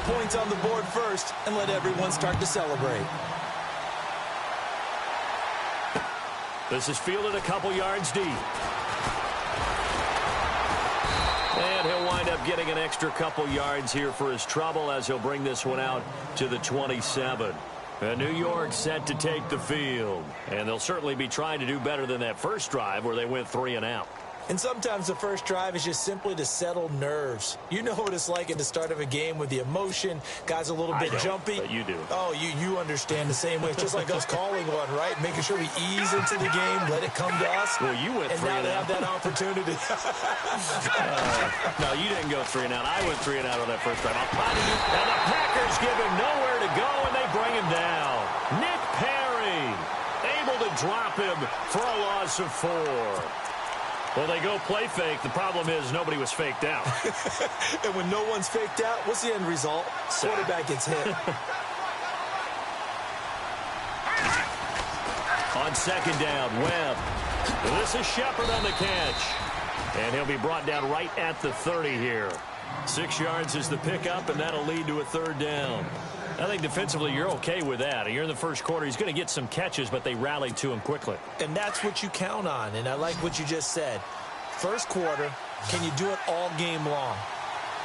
points on the board first and let everyone start to celebrate. This is fielded a couple yards deep. And he'll wind up getting an extra couple yards here for his trouble as he'll bring this one out to the 27. And New York set to take the field. And they'll certainly be trying to do better than that first drive where they went 3 and out. And sometimes the first drive is just simply to settle nerves. You know what it's like at the start of a game with the emotion. Guys a little bit jumpy. But you do. Oh, you understand the same way. It's just like us calling one, right? Making sure we ease into the game, let it come to us. Well, you went 3 and out. And now they have that opportunity. No, you didn't go 3 and out. I went 3 and out on that first drive. And the Packers give him nowhere to go, and they bring him down. Nick Perry able to drop him for a loss of 4. Well, they go play fake. The problem is nobody was faked out. And when no one's faked out, what's the end result? Quarterback gets hit. On second down, Webb. This is Shepard on the catch. And he'll be brought down right at the 30 here. 6 yards is the pickup, and that'll lead to a third down. I think defensively you're okay with that. You're in the first quarter. He's going to get some catches, but they rallied to him quickly. And that's what you count on, and I like what you just said. First quarter, can you do it all game long?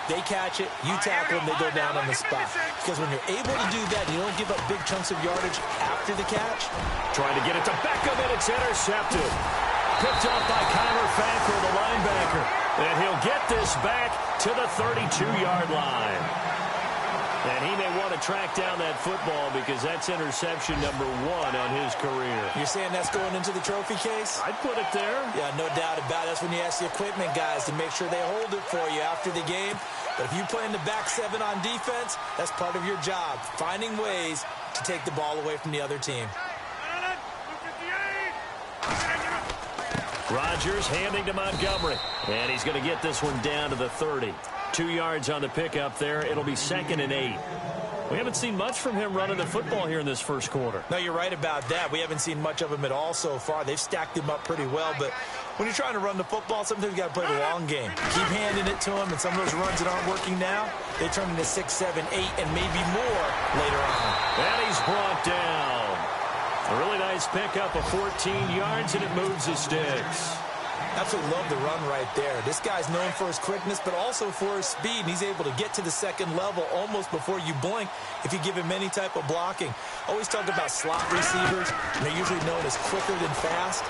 They catch it, you tackle them, they go down on the spot. Because when you're able to do that, you don't give up big chunks of yardage after the catch. Trying to get it to Beckham, and it's intercepted. Picked up by Connor Fackrell, the linebacker. And he'll get this back to the 32-yard line. And he may want to track down that football because that's interception number 1 on his career. You're saying that's going into the trophy case? I'd put it there. Yeah, no doubt about it. That's when you ask the equipment guys to make sure they hold it for you after the game. But if you play in the back 7 on defense, that's part of your job, finding ways to take the ball away from the other team. Rodgers handing to Montgomery. And he's going to get this one down to the 30. 2 yards on the pickup there. It'll be 2nd and 8. We haven't seen much from him running the football here in this first quarter. No, you're right about that. We haven't seen much of him at all so far. They've stacked him up pretty well, but when you're trying to run the football, sometimes you got to play the long game. Keep handing it to him, and some of those runs that aren't working now, they turn into 6, 7, 8, and maybe more later on. And he's brought down. A really nice pickup of 14 yards, and it moves the sticks. Absolutely love the run right there. This guy's known for his quickness, but also for his speed, and he's able to get to the second level almost before you blink if you give him any type of blocking. Always talk about slot receivers, and they're usually known as quicker than fast.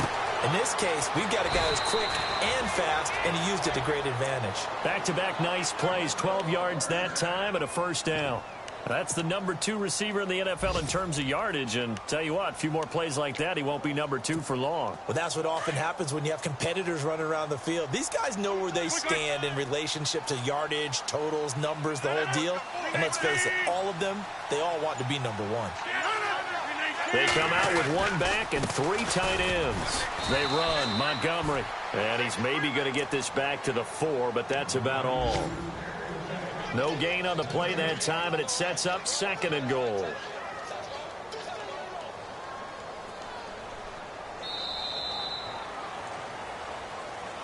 In this case, we've got a guy who's quick and fast, and he used it to great advantage. Back-to-back nice plays, 12 yards that time, and a first down. That's the number 2 receiver in the NFL in terms of yardage, and tell you what, a few more plays like that, he won't be number 2 for long. Well, that's what often happens when you have competitors running around the field. These guys know where they stand in relationship to yardage, totals, numbers, the whole deal. And let's face it, all of them, they all want to be number 1. They come out with 1 back and 3 tight ends. They run Montgomery, and he's maybe going to get this back to the 4, but that's about all. No gain on the play that time, and it sets up 2nd and goal.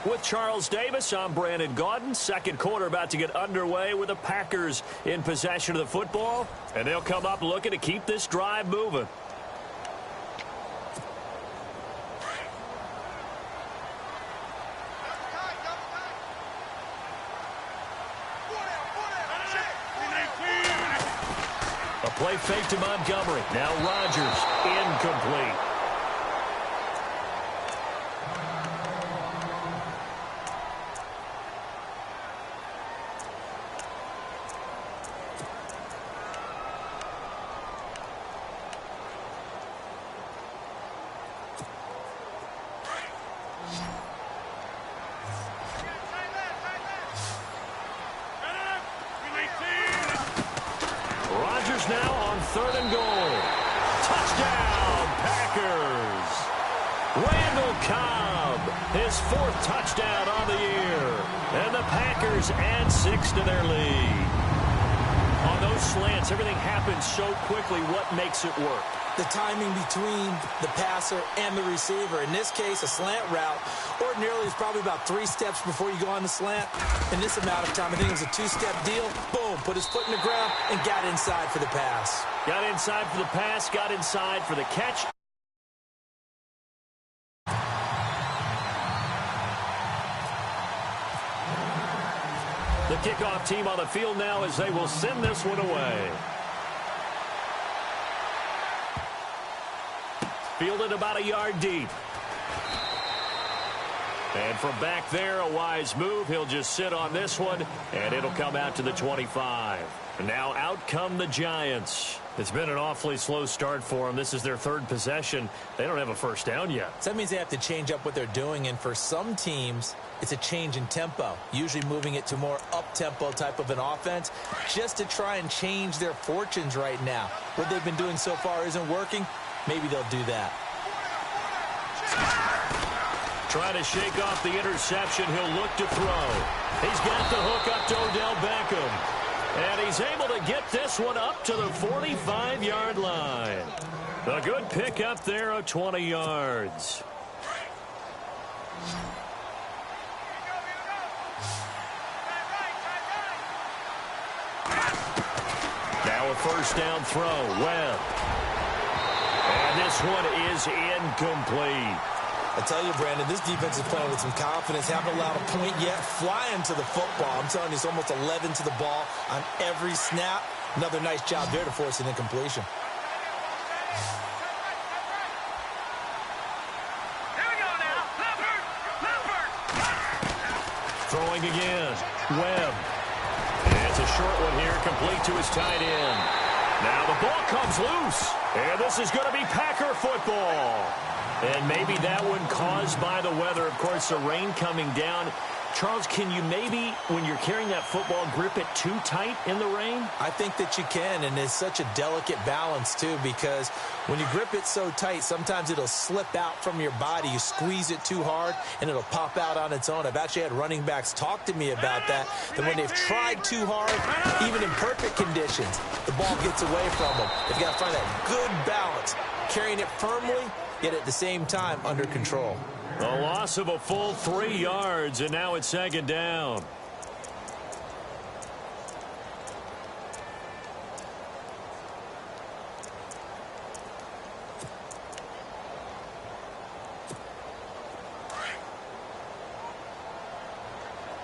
With Charles Davis, I'm Brandon Gaudin. Second quarter about to get underway with the Packers in possession of the football. And they'll come up looking to keep this drive moving. A play fake to Montgomery. Now Rodgers, incomplete. Now on 3rd and goal. Touchdown, Packers. Randall Cobb, his 4th touchdown on the year. And the Packers add 6 to their lead. On those slants, everything happens so quickly. What makes it work? the timing between the passer and the receiver. In this case, a slant route ordinarily is probably about 3 steps before you go on the slant. In this amount of time, I think it was a 2-step deal. Boom, put his foot in the ground and got inside for the pass. Got inside for the pass, got inside for the catch. The kickoff team on the field now as they will send this one away. Fielded about a yard deep. And from back there, a wise move. He'll just sit on this one, and it'll come out to the 25. And now out come the Giants. It's been an awfully slow start for them. This is their 3rd possession. They don't have a first down yet. So that means they have to change up what they're doing, and for some teams, it's a change in tempo, usually moving it to more up-tempo type of an offense just to try and change their fortunes right now. What they've been doing so far isn't working. Maybe they'll do that. Trying to shake off the interception. He'll look to throw. He's got the hook up to Odell Beckham. And he's able to get this one up to the 45-yard line. A good pickup there of 20 yards. Now a first down throw. Webb. And this one is incomplete. I tell you, Brandon, this defense is playing with some confidence. Haven't allowed a point yet. Flying to the football. I'm telling you, it's almost 11 to the ball on every snap. Another nice job there to force an incompletion. Here we go now. Leopard. Throwing again. Webb. And it's a short one here, complete to his tight end. Now the ball comes loose. And this is going to be Packer football. And maybe that one caused by the weather. Of course, the rain coming down. Charles, can you maybe, when you're carrying that football, grip it too tight in the rain? I think that you can, and it's such a delicate balance, too, because when you grip it so tight, sometimes it'll slip out from your body. You squeeze it too hard, and it'll pop out on its own. I've actually had running backs talk to me about that when they've tried too hard, even in perfect conditions, the ball gets away from them. They've got to find that good balance, carrying it firmly, yet at the same time under control. A loss of a full 3 yards, and now it's 2nd down.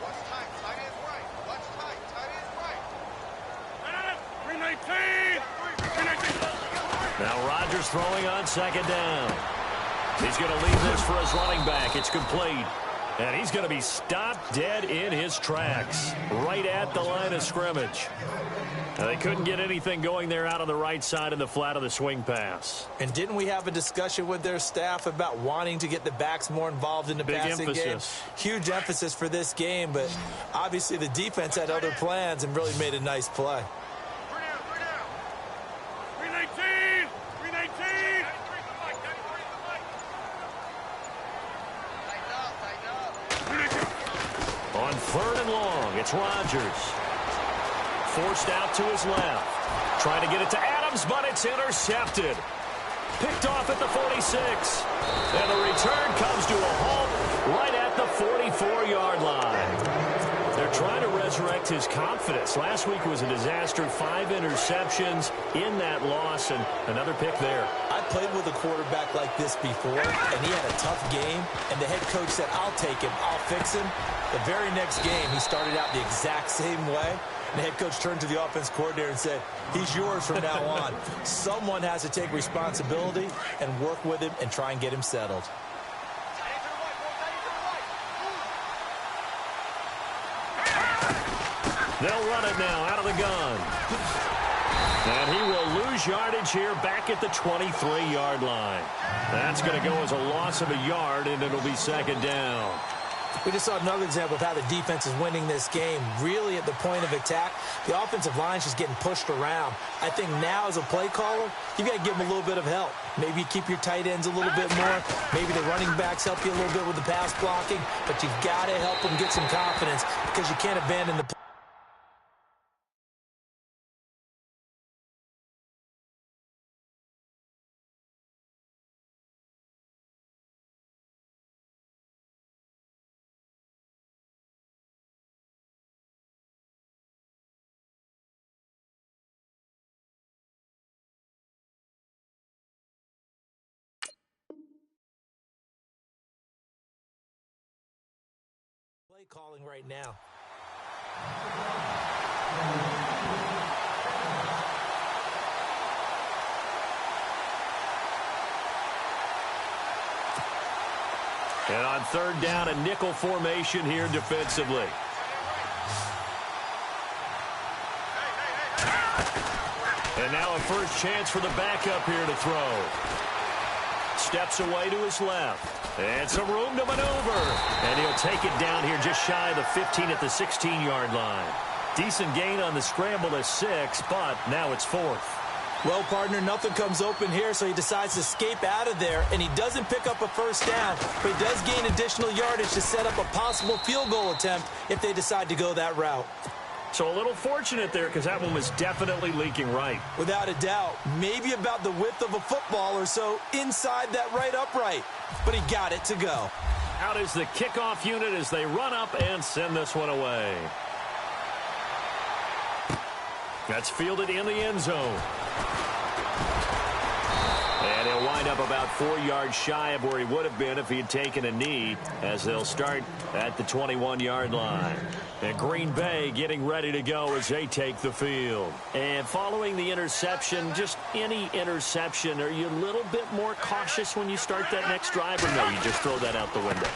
Watch tight. Tight end's right. Watch tight. Tight end's right. 319. 319. Now Rodgers throwing on 2nd down. He's going to leave this for his running back. It's complete. And he's going to be stopped dead in his tracks, right at the line of scrimmage. They couldn't get anything going there out on the right side of the flat of the swing pass. And didn't we have a discussion with their staff about wanting to get the backs more involved in the passing game? Huge emphasis for this game, but obviously the defense had other plans and really made a nice play. 319. 319. On 3rd and long, it's Rodgers. Forced out to his left. Trying to get it to Adams, but it's intercepted. Picked off at the 46. And the return comes to a halt right at the 44-yard line. They're trying to resurrect his confidence. Last week was a disaster. 5 interceptions in that loss, and another pick there. I played with a quarterback like this before, and he had a tough game, and the head coach said, I'll take him, I'll fix him. The very next game, he started out the exact same way. And the head coach turned to the offense coordinator and said, he's yours from now on. Someone has to take responsibility and work with him and try and get him settled. They'll run it now out of the gun. And he will lose yardage here back at the 23-yard line. That's going to go as a loss of a yard, and it'll be 2nd down. We just saw another example of how the defense is winning this game. Really at the point of attack, the offensive line is just getting pushed around. I think now as a play caller, you've got to give them a little bit of help. Maybe you keep your tight ends a little bit more. Maybe the running backs help you a little bit with the pass blocking. But you've got to help them get some confidence because you can't abandon the play calling right now. And on third down, a nickel formation here defensively. And now a first chance for the backup here to throw. Steps away to his left. And some room to maneuver. And he'll take it down here just shy of the 15 at the 16-yard line. Decent gain on the scramble to 6, but now it's 4th. Well, partner, nothing comes open here, so he decides to escape out of there, and he doesn't pick up a first down, but he does gain additional yardage to set up a possible field goal attempt if they decide to go that route. So a little fortunate there because that one was definitely leaking right. Without a doubt, maybe about the width of a football or so inside that right upright, but he got it to go. Out is the kickoff unit as they run up and send this one away. That's fielded in the end zone. And he'll wind up about 4 yards shy of where he would have been if he had taken a knee, as they'll start at the 21-yard line. And Green Bay getting ready to go as they take the field. And following the interception, just any interception, are you a little bit more cautious when you start that next drive, or no, you just throw that out the window?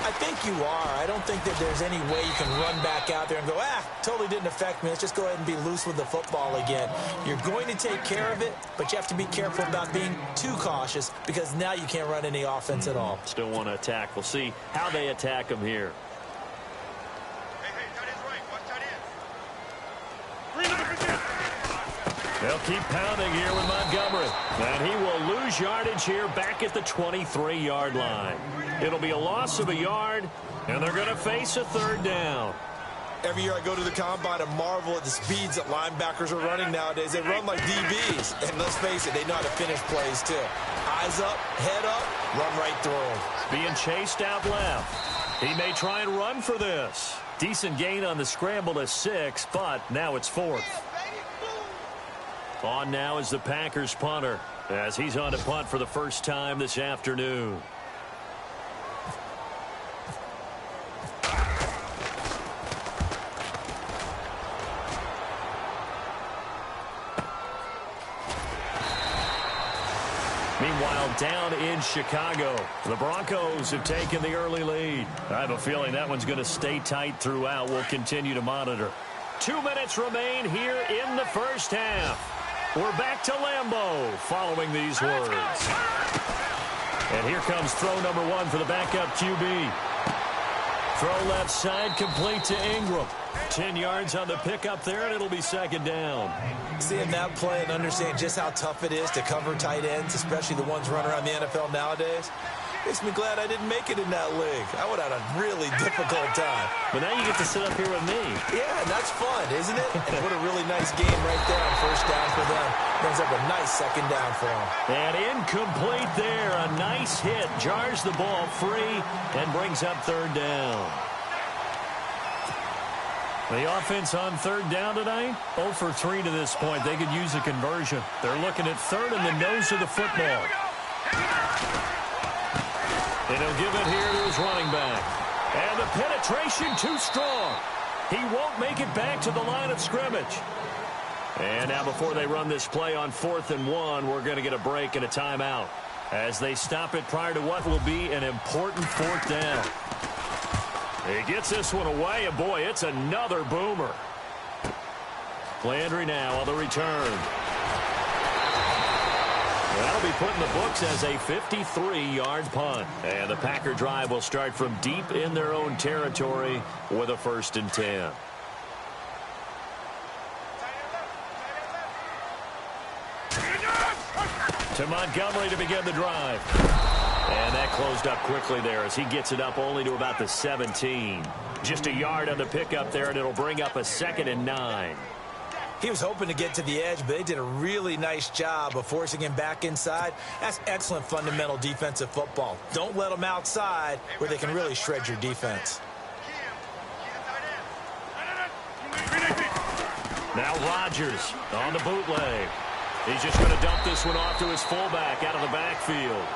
I think you are. I don't think that there's any way you can run back out there and go, totally didn't affect me. Let's just go ahead and be loose with the football again. You're going to take care of it, but you have to be careful about being too cautious because now you can't run any offense at all. Still want to attack. We'll see how they attack him here. Hey, tight end's right. Watch tight end. They'll keep pounding here with Montgomery. And he will lose yardage here back at the 23-yard line. It'll be a loss of a yard, and they're going to face a third down. Every year I go to the combine and marvel at the speeds that linebackers are running nowadays. They run like DBs. And let's face it, they know how to finish plays too. Eyes up, head up, run right through them. Being chased out left. He may try and run for this. Decent gain on the scramble to 6, but now it's 4th. On now is the Packers punter, as he's on to punt for the first time this afternoon. Meanwhile, down in Chicago, the Broncos have taken the early lead. I have a feeling that one's going to stay tight throughout. We'll continue to monitor. 2 minutes remain here in the first half. We're back to Lambeau following these words. And here comes throw number 1 for the backup QB. Throw left side, complete to Ingram. 10 yards on the pickup there, and it'll be second down. Seeing that play and understanding just how tough it is to cover tight ends, especially the ones running around the NFL nowadays, makes me glad I didn't make it in that league. I would have had a really difficult time. But now you get to sit up here with me. Yeah, and that's fun, isn't it? And what a really nice game right there on first down for them. Brings up a nice second down for them. And incomplete there. A nice hit. Jars the ball free and brings up third down. The offense on third down tonight, 0 for 3 to this point. They could use a conversion. They're looking at third in the nose of the football. And he'll give it here to his running back. And the penetration too strong. He won't make it back to the line of scrimmage. And now before they run this play on 4th and 1, we're going to get a break and a timeout as they stop it prior to what will be an important 4th down. He gets this one away, and boy, it's another boomer. Landry now on the return. That'll be put in the books as a 53-yard punt. And the Packer drive will start from deep in their own territory with a 1st and 10. To Montgomery to begin the drive. And that closed up quickly there as he gets it up only to about the 17. Just a yard on the pickup there, and it'll bring up a 2nd and 9. He was hoping to get to the edge, but they did a really nice job of forcing him back inside. That's excellent fundamental defensive football. Don't let them outside where they can really shred your defense. Now Rodgers on the bootleg. He's just going to dump this one off to his fullback out of the backfield.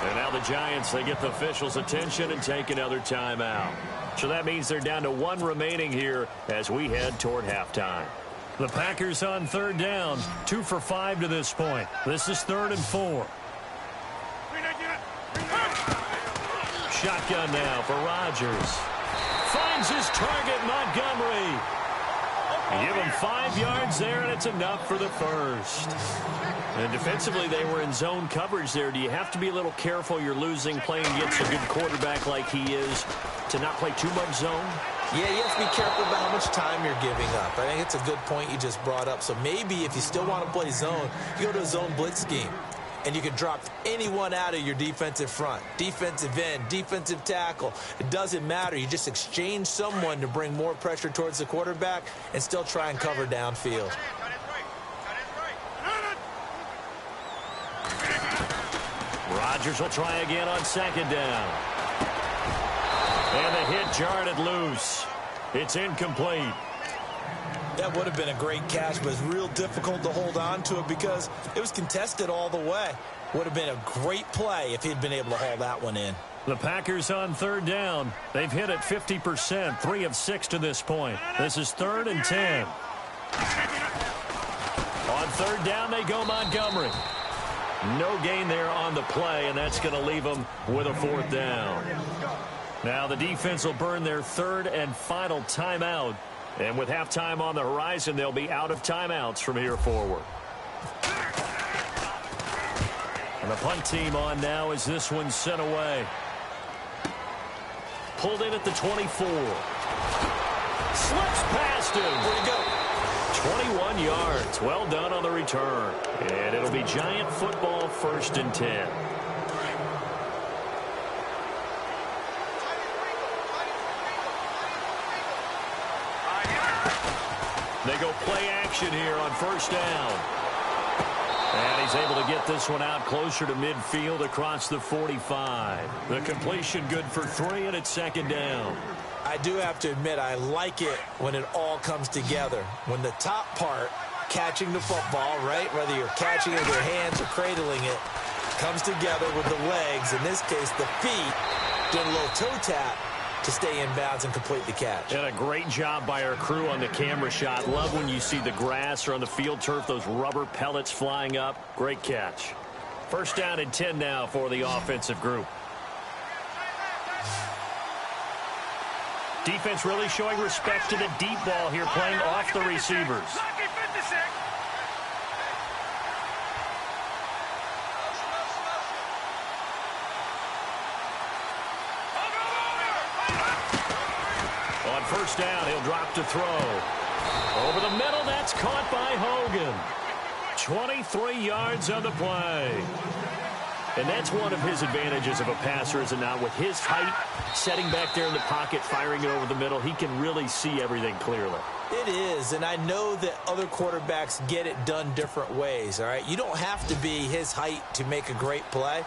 And now the Giants, they get the officials' attention and take another timeout. So that means they're down to 1 remaining here as we head toward halftime. The Packers on 3rd down, 2 for 5 to this point. This is 3rd and 4. Shotgun now for Rodgers. Finds his target, Montgomery. Give him 5 yards there, and it's enough for the first. And defensively, they were in zone coverage there. Do you have to be a little careful? You're losing playing against a good quarterback like he is to not play too much zone? Yeah, you have to be careful about how much time you're giving up. I think it's a good point you just brought up. So maybe if you still want to play zone, you go to a zone blitz scheme. And you can drop anyone out of your defensive front. Defensive end, defensive tackle. It doesn't matter. You just exchange someone to bring more pressure towards the quarterback and still try and cover downfield. Rodgers will try again on 2nd down. And the hit jarred it loose. It's incomplete. That would have been a great catch, but it's real difficult to hold on to it because it was contested all the way. Would have been a great play if he'd been able to haul that one in. The Packers on 3rd down. They've hit it 50%, 3 of 6 to this point. This is 3rd and 10. On 3rd down, they go Montgomery. No gain there on the play, and that's going to leave them with a 4th down. Now the defense will burn their 3rd and final timeout. And with halftime on the horizon, they'll be out of timeouts from here forward. And the punt team on now as this one's sent away. Pulled in at the 24. Slips past him. Where'd he go? 21 yards. Well done on the return. And it'll be Giant football, 1st and 10. They go play action here on 1st down. And he's able to get this one out closer to midfield across the 45. The completion good for 3, and it's 2nd down. I do have to admit, I like it when it all comes together. When the top part, catching the football, right, whether you're catching it with your hands or cradling it, comes together with the legs, in this case the feet, doing a little toe tap to stay in bounds and complete the catch. And a great job by our crew on the camera shot. Love when you see the grass or on the field turf, those rubber pellets flying up. Great catch. 1st down and 10 now for the offensive group. Defense really showing respect to the deep ball here, playing off the receivers. On 1st down, he'll drop to throw. Over the middle, that's caught by Hogan. 23 yards on the play. And that's one of his advantages of a passer, is it not? With his height, setting back there in the pocket, firing it over the middle, he can really see everything clearly. It is, and I know that other quarterbacks get it done different ways, all right? You don't have to be his height to make a great play,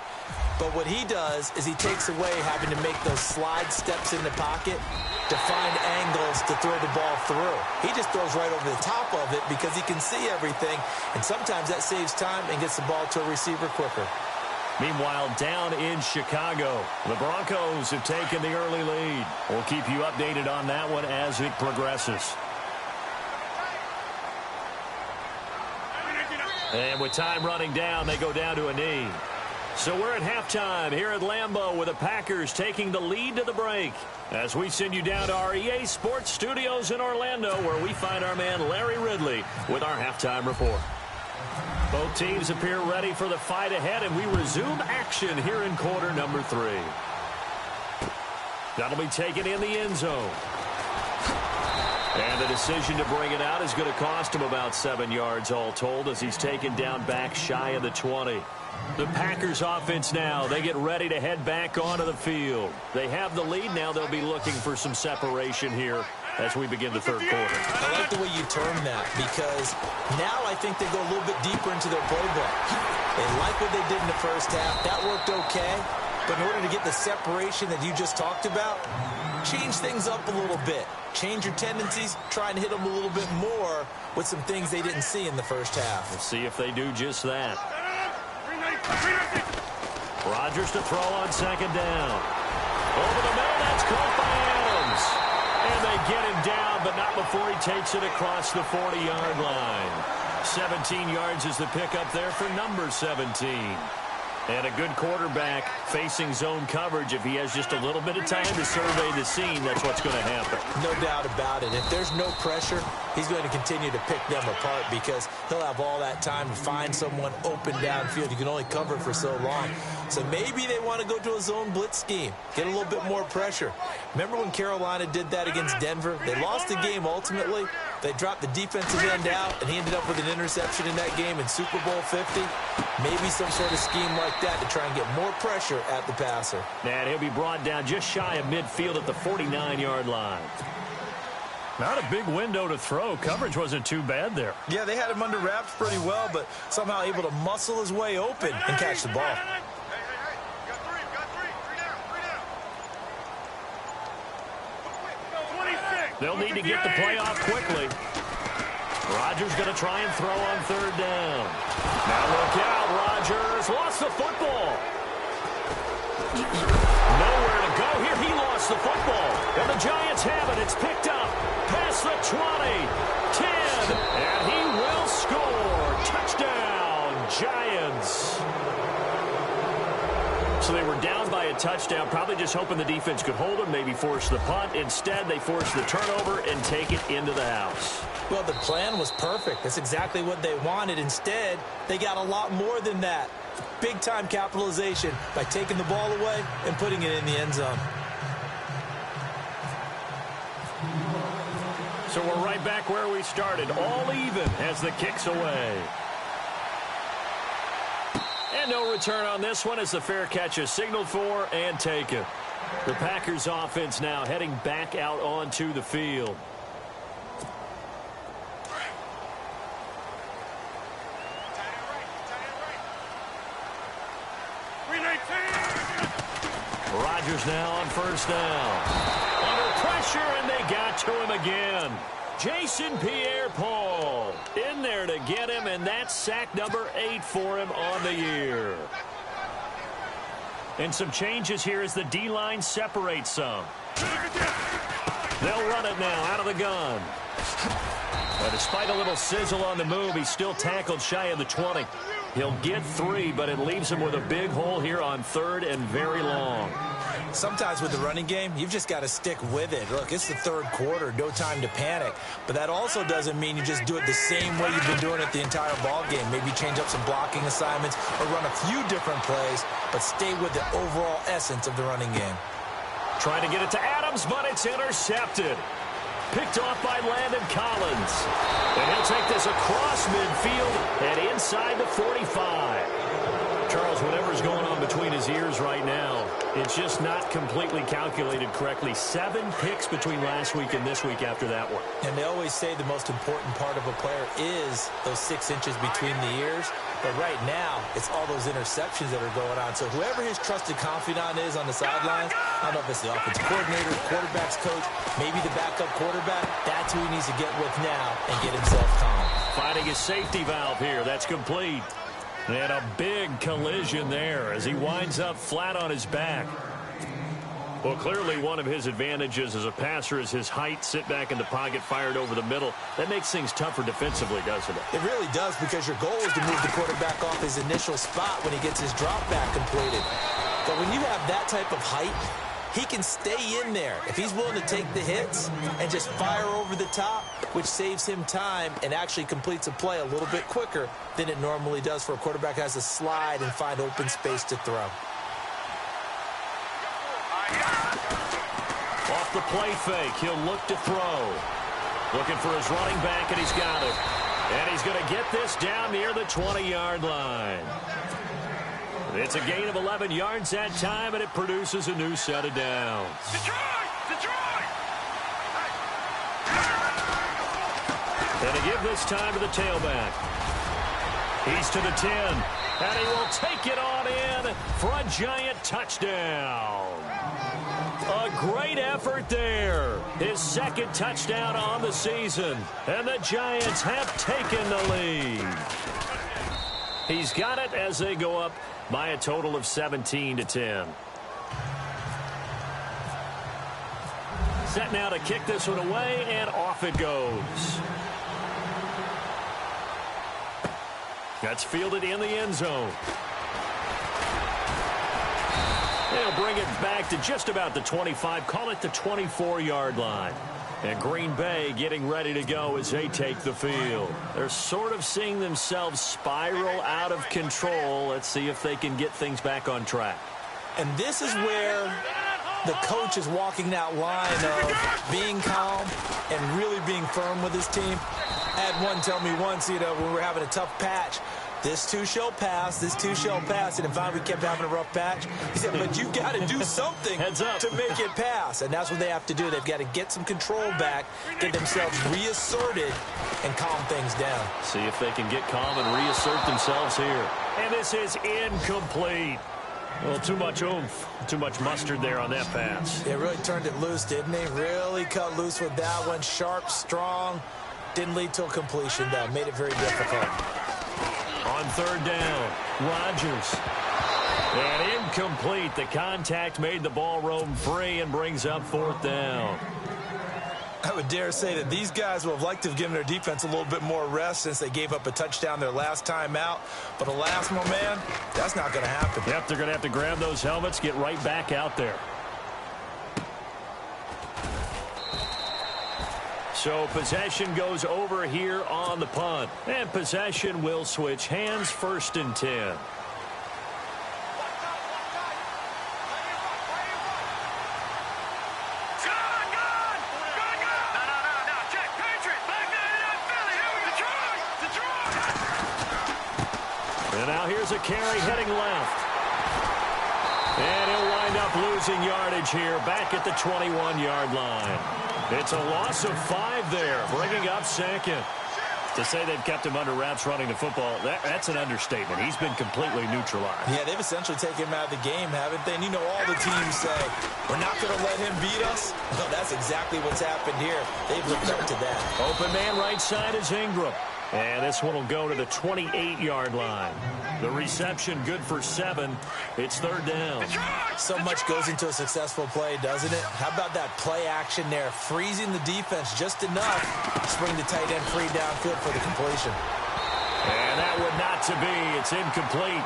but what he does is he takes away having to make those slide steps in the pocket to find angles to throw the ball through. He just throws right over the top of it because he can see everything, and sometimes that saves time and gets the ball to a receiver quicker. Meanwhile, down in Chicago, the Broncos have taken the early lead. We'll keep you updated on that one as it progresses. And with time running down, they go down to a knee. So we're at halftime here at Lambeau with the Packers taking the lead to the break as we send you down to our EA Sports Studios in Orlando, where we find our man Larry Ridley with our halftime report. Both teams appear ready for the fight ahead, and we resume action here in quarter number 3. That'll be taken in the end zone. And the decision to bring it out is going to cost him about 7 yards all told, as he's taken down back shy of the 20. The Packers offense now, they get ready to head back onto the field. They have the lead. Now they'll be looking for some separation here as we begin the 3rd quarter. I like the way you term that, because now I think they go a little bit deeper into their playbook. They like what they did in the first half. That worked okay. But in order to get the separation that you just talked about, change things up a little bit. Change your tendencies, try and hit them a little bit more with some things they didn't see in the first half. We'll see if they do just that. Rodgers to throw on second down. Over the middle, that's caught by Adams. And they get him down, but not before he takes it across the 40-yard line. 17 yards is the pickup there for number 17. And a good quarterback facing zone coverage. If he has just a little bit of time to survey the scene, that's what's going to happen. No doubt about it. If there's no pressure, he's going to continue to pick them apart because he'll have all that time to find someone open downfield. You can only cover for so long. So maybe they want to go to a zone blitz scheme, get a little bit more pressure. Remember when Carolina did that against Denver? They lost the game ultimately. They dropped the defensive end out, and he ended up with an interception in that game in Super Bowl 50. Maybe some sort of scheme like that to try and get more pressure at the passer. And he'll be brought down just shy of midfield at the 49-yard line. Not a big window to throw. Coverage wasn't too bad there. Yeah, they had him under wraps pretty well, but somehow able to muscle his way open and catch the ball. They'll need to get the play off quickly. Rodgers going to try and throw on third down. Now look out, Rodgers lost the football. Nowhere to go here. He lost the football. And the Giants have it. It's picked up. Past the 20, 10, and he will score. Touchdown, Giants. So they were down by a touchdown, probably just hoping the defense could hold them, maybe force the punt. Instead, they force the turnover and take it into the house. Well, the plan was perfect. That's exactly what they wanted. Instead, they got a lot more than that. Big-time capitalization by taking the ball away and putting it in the end zone. So we're right back where we started, all even as the kick's away. And no return on this one as the fair catch is signaled for and taken. The Packers offense now heading back out onto the field. Rodgers now on first down. Under pressure, and they got to him again. Jason Pierre-Paul in there to get him, and that's sack number 8 for him on the year. And some changes here as the D-line separates some. They'll run it now out of the gun. But despite a little sizzle on the move, he's still tackled shy of the 20. He'll get 3, but it leaves him with a big hole here on third and very long. Sometimes with the running game, you've just got to stick with it. Look, it's the third quarter, no time to panic. But that also doesn't mean you just do it the same way you've been doing it the entire ball game. Maybe change up some blocking assignments or run a few different plays, but stay with the overall essence of the running game. Trying to get it to Adams, but it's intercepted. Picked off by Landon Collins. And he'll take this across midfield and inside the 45. Charles, whatever's going on between his ears right now, it's just not completely calculated correctly. 7 picks between last week and this week after that one. And they always say the most important part of a player is those 6 inches between the ears. But right now, it's all those interceptions that are going on. So whoever his trusted confidant is on the sidelines, I don't know if it's the offensive coordinator, quarterback's coach, maybe the backup quarterback, that's who he needs to get with now and get himself calm. Finding his safety valve here. That's complete. And a big collision there as he winds up flat on his back. Well, clearly one of his advantages as a passer is his height. Sit back in the pocket, fired over the middle. That makes things tougher defensively, doesn't it? It really does, because your goal is to move the quarterback off his initial spot when he gets his drop back completed. But when you have that type of height, he can stay in there if he's willing to take the hits and just fire over the top, which saves him time and actually completes a play a little bit quicker than it normally does for a quarterback who has to slide and find open space to throw. Off the play fake, he'll look to throw. Looking for his running back, and he's got it. And he's going to get this down near the 20-yard line. It's a gain of 11 yards that time, and it produces a new set of downs. And to give this time to the tailback. He's to the 10, and he will take it on in for a Giant touchdown. A great effort there. His second touchdown on the season, and the Giants have taken the lead. He's got it as they go up by a total of 17-10. Set now to kick this one away, and off it goes. That's fielded in the end zone. They'll bring it back to just about the 25, call it the 24-yard line. And Green Bay getting ready to go as they take the field. They're sort of seeing themselves spiral out of control. Let's see if they can get things back on track. And this is where the coach is walking that line of being calm and really being firm with his team. I had one tell me once, when we were having a tough patch, this too shall pass, this too shall pass. And finally we kept having a rough patch. He said, but you've got to do something to make it pass. And that's what they have to do. They've got to get some control back, get themselves reasserted, and calm things down. See if they can get calm and reassert themselves here. And this is incomplete. Well, too much oomph, too much mustard there on that pass. They really turned it loose, didn't they? Really cut loose with that one. Sharp, strong. Didn't lead to a completion, though. Made it very difficult. On third down, Rodgers. And incomplete. The contact made the ball roam free and brings up fourth down. I would dare say that these guys would have liked to have given their defense a little bit more rest since they gave up a touchdown their last time out. But alas, my man, that's not going to happen. Yep, they're going to have to grab those helmets, get right back out there. So possession goes over here on the punt. And possession will switch hands, 1st and 10. And now here's a carry heading left. And he'll wind up losing yardage here back at the 21-yard line. It's a loss of 5 there, bringing up 2nd. To say they've kept him under wraps running the football, that's an understatement. He's been completely neutralized. Yeah, they've essentially taken him out of the game, haven't they? And you know all the teams say, we're not going to let him beat us. Well, that's exactly what's happened here. They've lived up to that. Open man right side is Ingram. And this one will go to the 28-yard line. The reception good for 7. It's 3rd down. So much goes into a successful play, doesn't it? How about that play action there? Freezing the defense just enough to spring the tight end free downfield for the completion. And that would not to be. It's incomplete.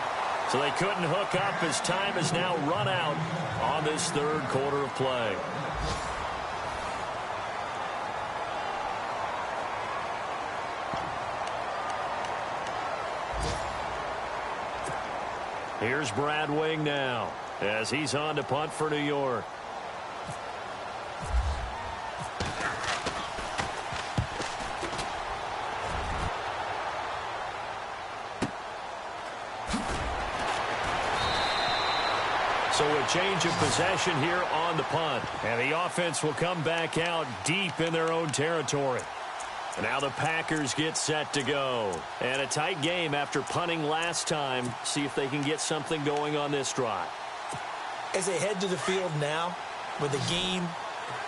So they couldn't hook up as time is now run out on this 3rd quarter of play. Here's Brad Wing now as he's on to punt for New York. So a change of possession here on the punt. And the offense will come back out deep in their own territory. And now the Packers get set to go. And a tight game after punting last time. See if they can get something going on this drive. As they head to the field now, with the game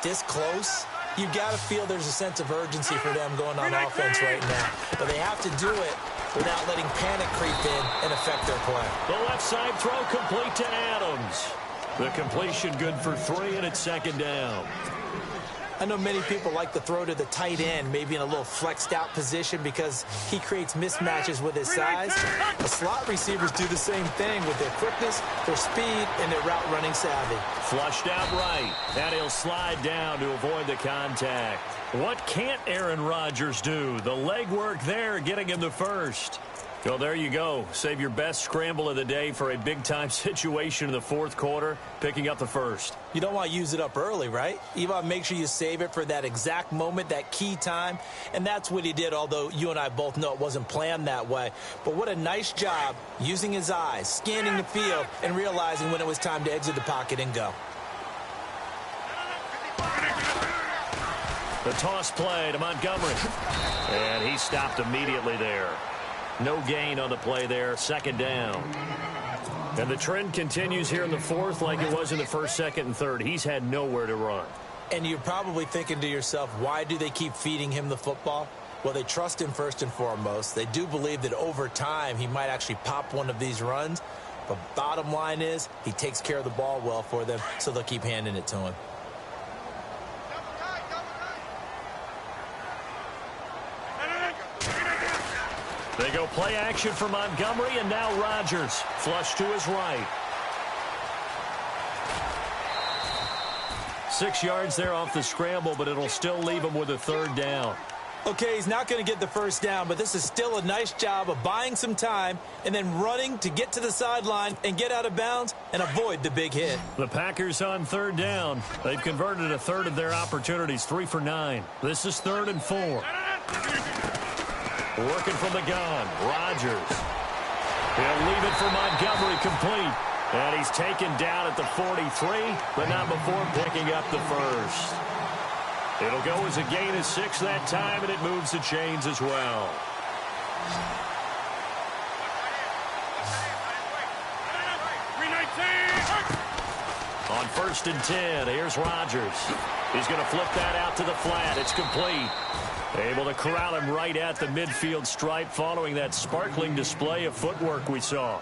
this close, you've got to feel there's a sense of urgency for them going on offense right now. But they have to do it without letting panic creep in and affect their play. The left side throw complete to Adams. The completion good for 3, and it's 2nd down. I know many people like to throw to the tight end, maybe in a little flexed out position because he creates mismatches with his size. The slot receivers do the same thing with their quickness, their speed, and their route running savvy. Flushed out right, and he'll slide down to avoid the contact. What can't Aaron Rodgers do? The legwork there getting him the first. Well, there you go. Save your best scramble of the day for a big-time situation in the 4th quarter, picking up the first. You don't want to use it up early, right? You want to make sure you save it for that exact moment, that key time. And that's what he did, although you and I both know it wasn't planned that way. But what a nice job using his eyes, scanning the field, and realizing when it was time to exit the pocket and go. The toss play to Montgomery. And he stopped immediately there. No gain on the play there, 2nd down. And the trend continues here in the 4th like it was in the 1st, 2nd, and 3rd. He's had nowhere to run. And you're probably thinking to yourself, why do they keep feeding him the football? Well, they trust him first and foremost. They do believe that over time he might actually pop one of these runs. But bottom line is, he takes care of the ball well for them, so they'll keep handing it to him. They go play action for Montgomery, and now Rodgers. Flush to his right. 6 yards there off the scramble, but it'll still leave him with a third down. Okay, he's not going to get the first down, but this is still a nice job of buying some time and then running to get to the sideline and get out of bounds and avoid the big hit. The Packers on third down. They've converted a third of their opportunities, 3 for 9. This is 3rd and 4. Working from the gun, Rodgers. He'll leave it for Montgomery, complete. And he's taken down at the 43, but not before picking up the first. It'll go as a gain of 6 that time, and it moves the chains as well. On 1st and 10, here's Rodgers. He's going to flip that out to the flat. It's complete. Able to corral him right at the midfield stripe following that sparkling display of footwork we saw.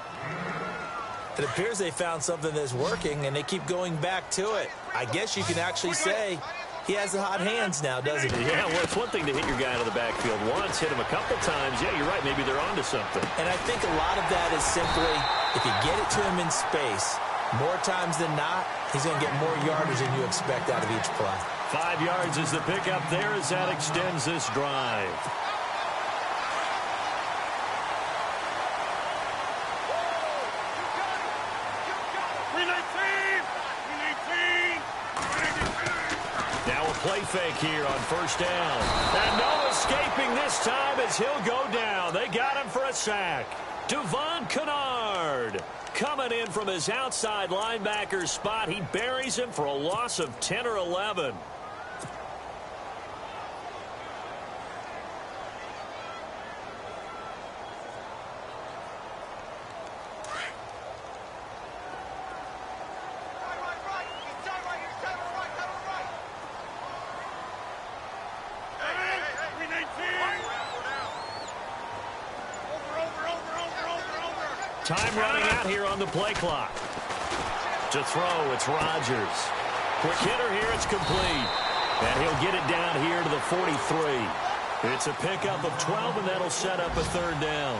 It appears they found something that's working, and they keep going back to it. I guess you can actually say he has the hot hands now, doesn't he? Yeah, well, it's one thing to hit your guy out of the backfield once, hit him a couple times. Yeah, you're right. Maybe they're onto something. And I think a lot of that is simply if you get it to him in space, more times than not, he's going to get more yardage than you expect out of each play. 5 yards is the pickup there as that extends this drive. Now a play fake here on 1st down. And no escaping this time as he'll go down. They got him for a sack. Devon Kennard coming in from his outside linebacker spot. He buries him for a loss of 10 or 11. Time running out here on the play clock. To throw, it's Rodgers. Quick hitter here, it's complete. And he'll get it down here to the 43. It's a pickup of 12, and that'll set up a 3rd down.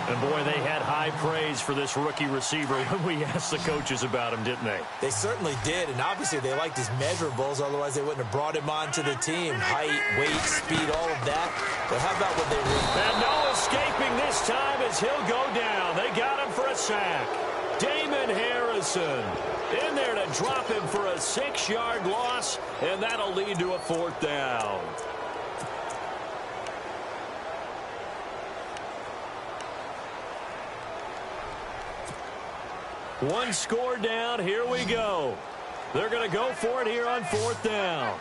And, boy, they had high praise for this rookie receiver when we asked the coaches about him, didn't they? They certainly did, and obviously they liked his measurables. Otherwise, they wouldn't have brought him onto the team. Height, weight, speed, all of that. But how about what they were? And no escaping this time as he'll go down. They got him for a sack. Damon Harrison in there to drop him for a 6-yard loss, and that'll lead to a 4th down. One score down. Here we go. They're going to go for it here on 4th down.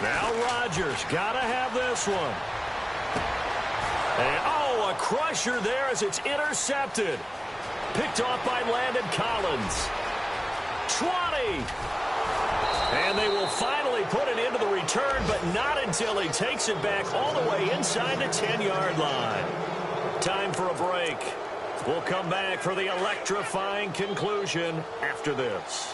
Now Rodgers got to have this one. And, oh, a crusher there as it's intercepted. Picked off by Landon Collins. 20. And they will finally put it into the return, but not until he takes it back all the way inside the 10-yard line. Time for a break. We'll come back for the electrifying conclusion after this.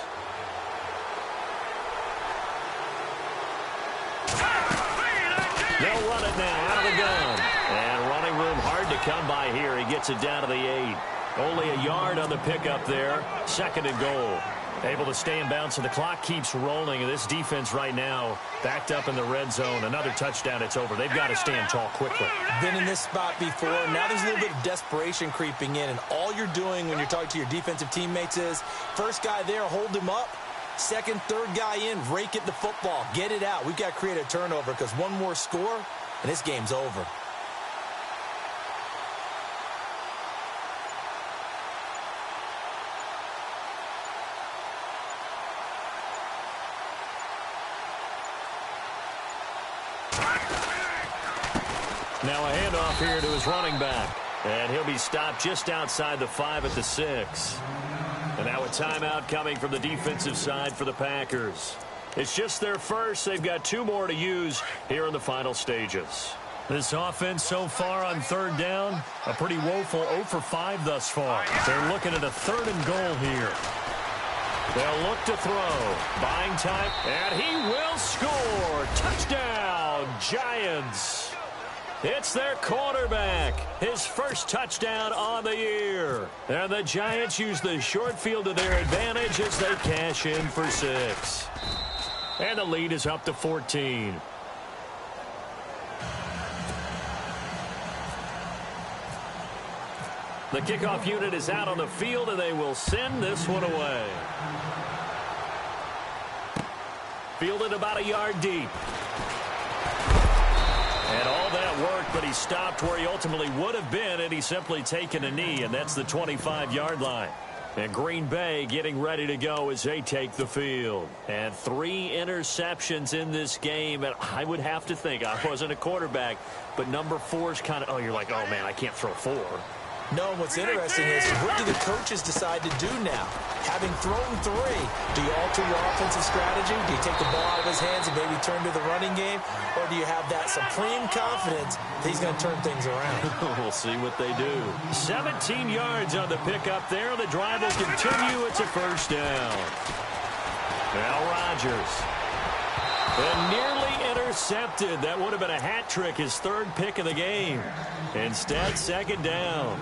They'll run it now out of the gun. And running room hard to come by here. He gets it down to the 8. Only a yard on the pickup there. 2nd and goal. Able to stay in bounds, so the clock keeps rolling. And this defense right now backed up in the red zone. Another touchdown, it's over. They've got to stand tall quickly. Been in this spot before. Now there's a little bit of desperation creeping in. And all you're doing when you're talking to your defensive teammates is, first guy there, hold him up. Second, third guy in, rake at the football. Get it out. We've got to create a turnover because one more score, and this game's over. Now a handoff here to his running back. And he'll be stopped just outside the 5 at the 6. And now a timeout coming from the defensive side for the Packers. It's just their first. They've got 2 more to use here in the final stages. This offense so far on third down, a pretty woeful 0 for 5 thus far. They're looking at a 3rd and goal here. They'll look to throw. Buying time, and he will score. Touchdown, Giants. It's their quarterback. His first touchdown on the year. And the Giants use the short field to their advantage as they cash in for 6. And the lead is up to 14. The kickoff unit is out on the field, and they will send this one away. Fielded about a yard deep. And all that worked, but he stopped where he ultimately would have been, and he's simply taken a knee, and that's the 25-yard line. And Green Bay getting ready to go as they take the field. And 3 interceptions in this game, and I would have to think, I wasn't a quarterback, but number 4 is kind of, oh, you're like, oh, man, I can't throw 4. No, what's interesting is what do the coaches decide to do now? Having thrown 3, do you alter your offensive strategy? Do you take the ball out of his hands and maybe turn to the running game? Or do you have that supreme confidence that he's going to turn things around? We'll see what they do. 17 yards on the pickup there. The drive will continue. It's a first down. Now Rodgers. And nearly intercepted. That would have been a hat trick, his 3rd pick of the game. Instead, 2nd down.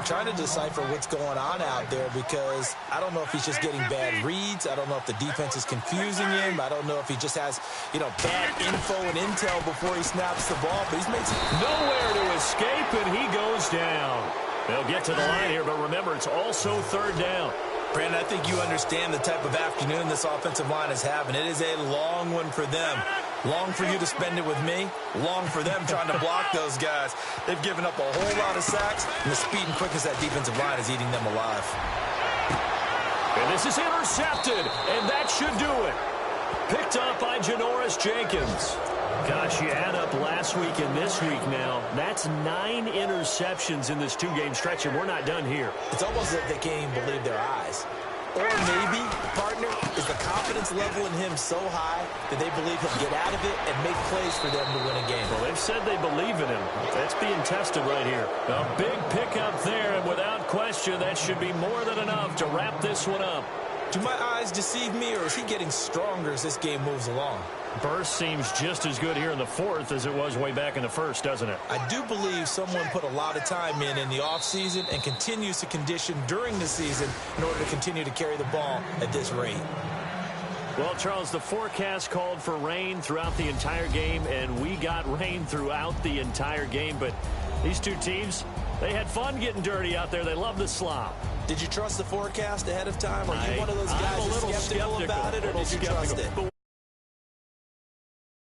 Trying to decipher what's going on out there because I don't know if he's just getting bad reads. I don't know if the defense is confusing him. I don't know if he just has, bad info and intel before he snaps the ball. But he's made nowhere to escape, and he goes down. They'll get to the line here, but remember, it's also 3rd down. Brandon, I think you understand the type of afternoon this offensive line is having. It is a long one for them. Long for you to spend it with me. Long for them trying to block those guys. They've given up a whole lot of sacks, and the speed and quickness of that defensive line is eating them alive. And this is intercepted, and that should do it. Picked up by Janoris Jenkins. Gosh, you add up last week and this week now. That's 9 interceptions in this 2-game stretch, and we're not done here. It's almost as if they can't even believe their eyes. Or maybe, partner, is the confidence level in him so high that they believe he'll get out of it and make plays for them to win a game. Well, they've said they believe in him. That's being tested right here. A big pickup there, and without question, that should be more than enough to wrap this one up. Do my eyes deceive me, or is he getting stronger as this game moves along? Burst seems just as good here in the 4th as it was way back in the 1st, doesn't it? I do believe someone put a lot of time in the offseason and continues to condition during the season in order to continue to carry the ball at this rate. Well, Charles, the forecast called for rain throughout the entire game, and we got rain throughout the entire game. But these 2 teams, they had fun getting dirty out there. They love the slop. Did you trust the forecast ahead of time? Are you one of those guys who's skeptical about it, or did you trust it?